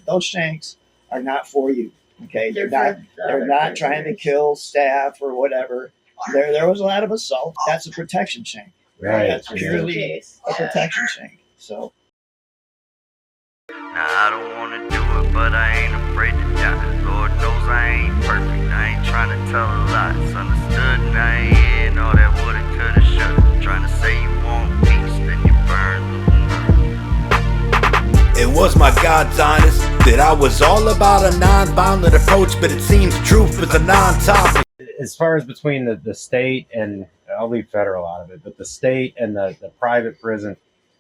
Those shanks are not for you. Okay, they're They're not trying to kill staff or whatever. There was a lot of assault. That's a protection shank. Right. That's purely a protection shank. So. Now I don't wanna do it, but I ain't afraid to die. Lord knows I ain't perfect. I ain't trying to tell a lie. It's understood and I ain't hearing all that woulda, coulda, shoulda. Trying to say you want peace, then you burn the. It was my God's honest that I was all about a non-violent approach, but it seems truth is a non-topic. As far as between the state and, I'll leave federal out of it, but the state and the private prison,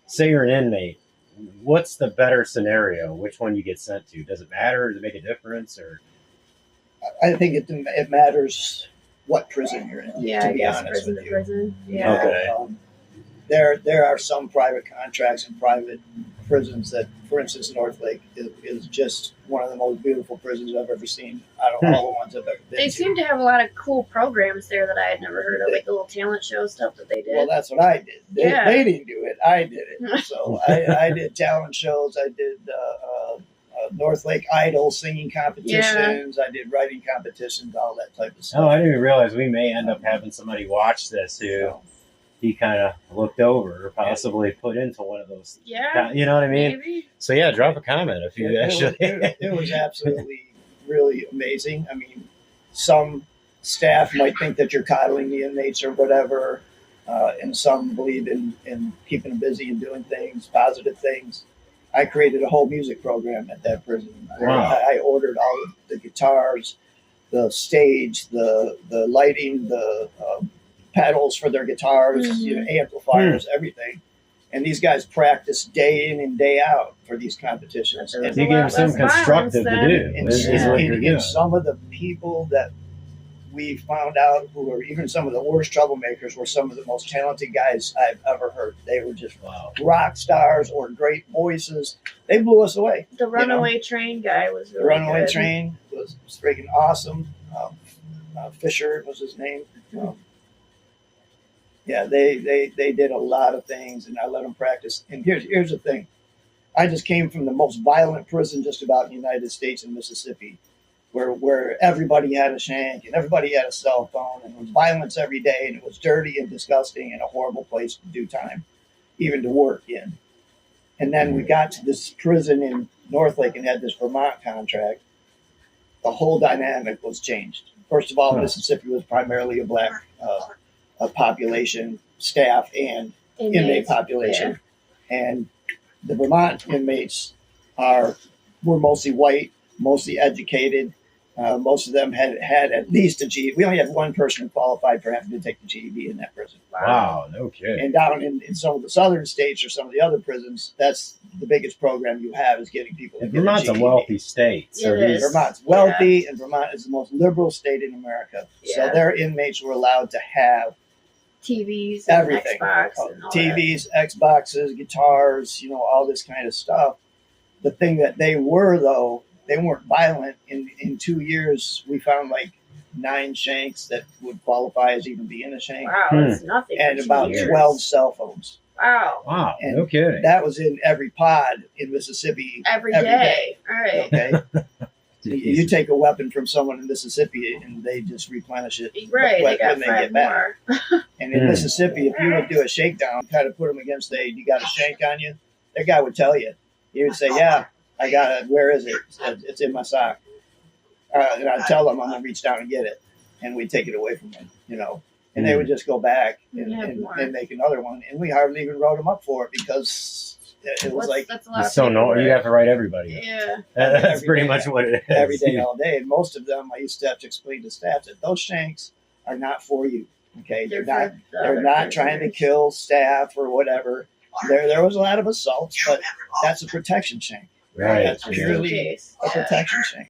say you're an inmate, what's the better scenario? Which one you get sent to? Does it matter? Does it make a difference? Or I think it matters what prison you're in. Yeah, to I be guess honest prison with to you. prison. Yeah. Okay. There are some private contracts and private prisons that, for instance, North Lake is just one of the most beautiful prisons I've ever seen out of all the ones I've ever been They to. seem to have a lot of cool programs there that I had never heard of, like the little talent show stuff that they did. Well, that's what I did. They didn't do it. I did it. So I did talent shows. I did North Lake Idol singing competitions. I did writing competitions, all that type of stuff. oh, I didn't even realize we may end up having somebody watch this who he kind of looked over or possibly put into one of those. Yeah. You know what I mean? Maybe. So yeah, drop a comment if you actually. It was absolutely really amazing. I mean, some staff might think that you're coddling the inmates or whatever, and some believe in keeping them busy and doing things, positive things. I created a whole music program at that prison. Wow. I ordered all of the guitars, the stage, the lighting, the pedals for their guitars, amplifiers, everything. And these guys practice day in and day out for these competitions. There's You a give lot them some less violence constructive to then. do. And, Is what you're and doing. some of the people that we found out who were even some of the worst troublemakers were some of the most talented guys I've ever heard. They were just rock stars or great voices. They blew us away. The Runaway Train guy was really The Runaway good. Train was freaking awesome. Fisher was his name. Yeah, they did a lot of things, and I let them practice. And here's the thing. I just came from the most violent prison just about in the United States in Mississippi, where everybody had a shank and everybody had a cell phone, and it was violence every day, and it was dirty and disgusting and a horrible place to do time, even to work in. And then we got to this prison in North Lake and had this Vermont contract. The whole dynamic was changed. First of all, Mississippi was primarily a black population, staff, and inmate population. And the Vermont inmates were mostly white, mostly educated. Most of them had at least a GED. We only had one person who qualified for having to take the GED in that prison. Wow, no kidding. And down in some of the southern states or some of the other prisons, that's the biggest program you have is getting people to get Vermont's a a GED. wealthy state. So It is. Vermont's wealthy, and Vermont is the most liberal state in America. So Yeah. their inmates were allowed to have TVs, and everything. Xbox, and all TVs, Xboxes, guitars, all this kind of stuff. The thing that they were, though, they weren't violent. In 2 years, we found like 9 shanks that would qualify as even being a shank, that. Wow, that's nothing. and for 2 about years. 12 cell phones. Wow, Wow, And no kidding. that was in every pod in Mississippi every day. All right. Okay. You take a weapon from someone in Mississippi and they just replenish it Right, when they got they 5 get back. more. And in Mississippi, if you would do a shakedown, kind of put them against you got a shank on you, that guy would tell you. He would say, yeah, I got it. Where is it? It's in my sock. And I'd tell them I'm going to reach down and get it. And we'd take it away from them, And they would just go back and make another one. And we hardly even wrote them up for it because it was That's a lot It's of so paperwork. you have to write everybody. Yeah. That's Every pretty day. much what it is. every day, all day. And most of them, I used to have to explain to staff that those shanks are not for you. Okay, they're not trying to kill staff or whatever. There was a lot of assaults, but that's a protection shank. Right. That's purely a protection shank.